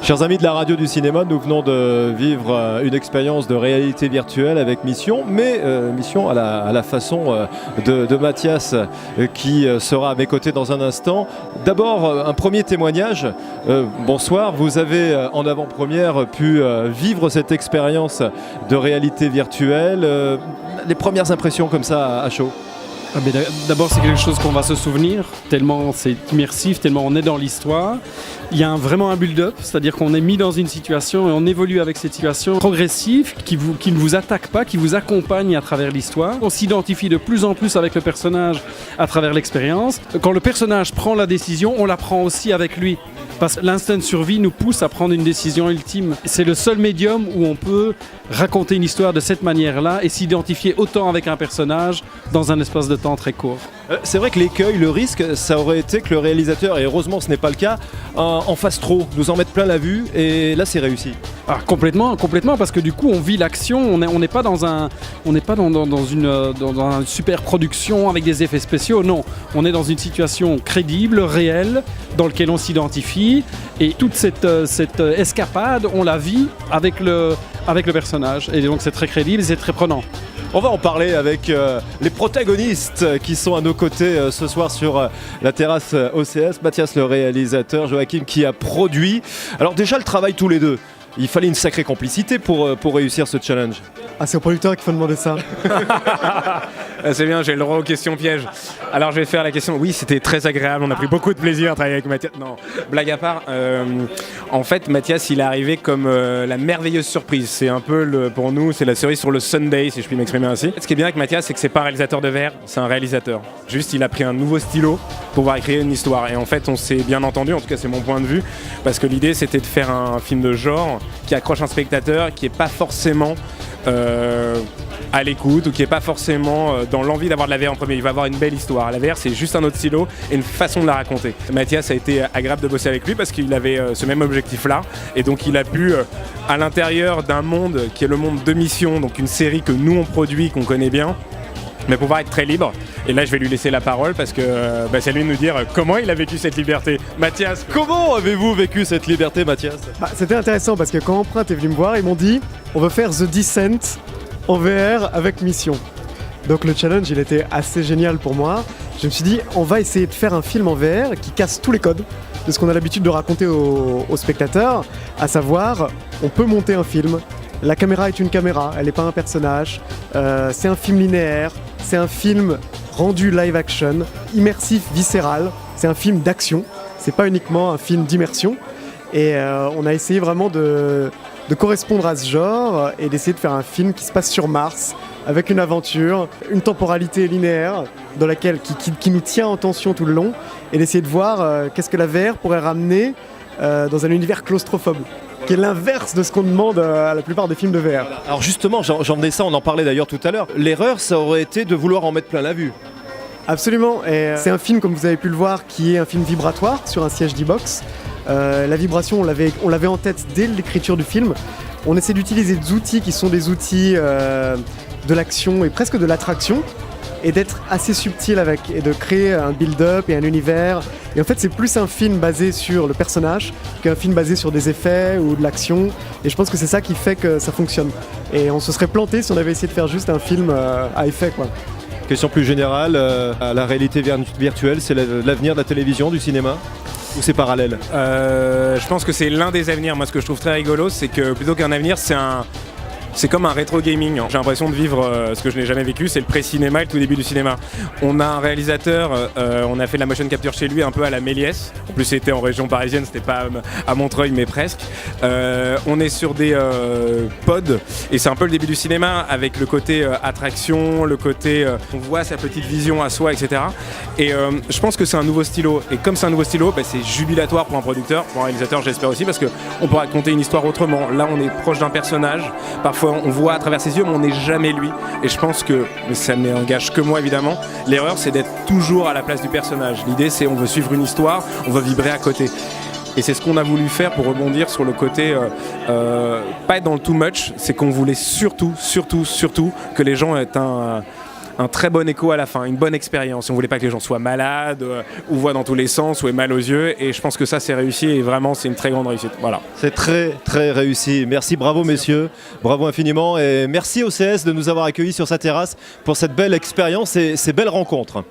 Chers amis de la radio du cinéma, nous venons de vivre une expérience de réalité virtuelle avec Mission, mais Mission à la façon de Mathias qui sera à mes côtés dans un instant. D'abord, un premier témoignage. Bonsoir, vous avez en avant-première pu vivre cette expérience de réalité virtuelle. Les premières impressions comme ça à chaud. D'abord, c'est quelque chose qu'on va se souvenir, tellement c'est immersif, tellement on est dans l'histoire. Il y a vraiment un build-up, c'est-à-dire qu'on est mis dans une situation et on évolue avec cette situation progressive qui ne vous attaque pas, qui vous accompagne à travers l'histoire. On s'identifie de plus en plus avec le personnage à travers l'expérience. Quand le personnage prend la décision, on la prend aussi avec lui. Parce que l'instinct de survie nous pousse à prendre une décision ultime. C'est le seul médium où on peut raconter une histoire de cette manière-là et s'identifier autant avec un personnage dans un espace de temps très court. C'est vrai que l'écueil, le risque, ça aurait été que le réalisateur, et heureusement ce n'est pas le cas, en fasse trop, nous en mette plein la vue, et là c'est réussi. Ah, complètement, parce que du coup on vit l'action, on n'est pas dans une super production avec des effets spéciaux, non. On est dans une situation crédible, réelle, dans laquelle on s'identifie, et toute cette escapade, on la vit avec le personnage, et donc c'est très crédible et c'est très prenant. On va en parler avec les protagonistes qui sont à nos côtés ce soir sur la terrasse OCS. Mathias le réalisateur, Joachim qui a produit. Alors déjà le travail tous les deux, il fallait une sacrée complicité pour réussir ce challenge. Ah, c'est au producteur qu'il faut demander ça. C'est bien, j'ai le droit aux questions pièges. Alors je vais faire la question. Oui, c'était très agréable, on a pris beaucoup de plaisir à travailler avec Mathias. Non, blague à part, en fait Mathias il est arrivé comme la merveilleuse surprise. C'est un peu, pour nous, c'est la cerise sur le sundae, si je puis m'exprimer ainsi. Ce qui est bien avec Mathias, c'est que c'est pas un réalisateur de verre, c'est un réalisateur. Juste il a pris un nouveau stylo pour pouvoir écrire une histoire. Et en fait on s'est bien entendu, en tout cas c'est mon point de vue, parce que l'idée c'était de faire un film de genre qui accroche un spectateur, qui est pas forcément à l'écoute ou qui n'est pas forcément dans l'envie d'avoir de la VR en premier. Il va avoir une belle histoire. La VR, c'est juste un autre stylo et une façon de la raconter. Mathias a été agréable de bosser avec lui parce qu'il avait ce même objectif-là. Et donc, il a pu, à l'intérieur d'un monde qui est le monde de Mission, donc une série que nous, on produit, qu'on connaît bien, mais pouvoir être très libre. Et là, je vais lui laisser la parole parce que c'est à lui de nous dire comment il a vécu cette liberté. Mathias, comment avez-vous vécu cette liberté, Mathias ? C'était intéressant parce que quand Empreinte est venu me voir, ils m'ont dit on veut faire The Descent en VR avec Mission. Donc le challenge, il était assez génial pour moi. Je me suis dit, on va essayer de faire un film en VR qui casse tous les codes de ce qu'on a l'habitude de raconter aux spectateurs, à savoir, on peut monter un film. La caméra est une caméra, elle n'est pas un personnage. C'est un film linéaire, c'est un film rendu live action, immersif, viscéral. C'est un film d'action, c'est pas uniquement un film d'immersion. Et on a essayé vraiment de correspondre à ce genre et d'essayer de faire un film qui se passe sur Mars, avec une aventure, une temporalité linéaire dans laquelle, qui nous tient en tension tout le long, et d'essayer de voir qu'est-ce que la VR pourrait ramener dans un univers claustrophobe, qui est l'inverse de ce qu'on demande à la plupart des films de VR. Alors justement, j'en venais ça, on en parlait d'ailleurs tout à l'heure. L'erreur, ça aurait été de vouloir en mettre plein la vue. Absolument, et c'est un film, comme vous avez pu le voir, qui est un film vibratoire sur un siège d'e-box. La vibration, on l'avait en tête dès l'écriture du film. On essaie d'utiliser des outils qui sont des outils de l'action et presque de l'attraction, et d'être assez subtil avec, et de créer un build-up et un univers. Et en fait, c'est plus un film basé sur le personnage qu'un film basé sur des effets ou de l'action. Et je pense que c'est ça qui fait que ça fonctionne. Et on se serait planté si on avait essayé de faire juste un film à effet, quoi. Question plus générale, la réalité virtuelle, c'est l'avenir de la télévision, du cinéma ? Ou c'est parallèle ? Je pense que c'est l'un des avenirs. Moi, ce que je trouve très rigolo, c'est que plutôt qu'un avenir, c'est comme un rétro gaming. J'ai l'impression de vivre ce que je n'ai jamais vécu, c'est le pré-cinéma et le tout début du cinéma. On a un réalisateur, on a fait de la motion capture chez lui un peu à la Méliès. En plus c'était en région parisienne, c'était pas à Montreuil mais presque. On est sur des pods et c'est un peu le début du cinéma avec le côté attraction, le côté on voit sa petite vision à soi, etc. Et je pense que c'est un nouveau stylo. Et comme c'est un nouveau stylo, c'est jubilatoire pour un producteur, pour un réalisateur j'espère aussi, parce qu'on pourra raconter une histoire autrement. Là on est proche d'un personnage, parfois on voit à travers ses yeux mais on n'est jamais lui, et je pense que, mais ça n'engage que moi évidemment, l'erreur c'est d'être toujours à la place du personnage. L'idée c'est on veut suivre une histoire, on veut vibrer à côté, et c'est ce qu'on a voulu faire pour rebondir sur le côté pas être dans le too much, c'est qu'on voulait surtout que les gens aient un très bon écho à la fin, une bonne expérience. On voulait pas que les gens soient malades, ou voient dans tous les sens, ou aient mal aux yeux. Et je pense que ça, c'est réussi et vraiment, c'est une très grande réussite. Voilà. C'est très très réussi. Merci, bravo messieurs, bravo infiniment et merci au CS de nous avoir accueillis sur sa terrasse pour cette belle expérience et ces belles rencontres.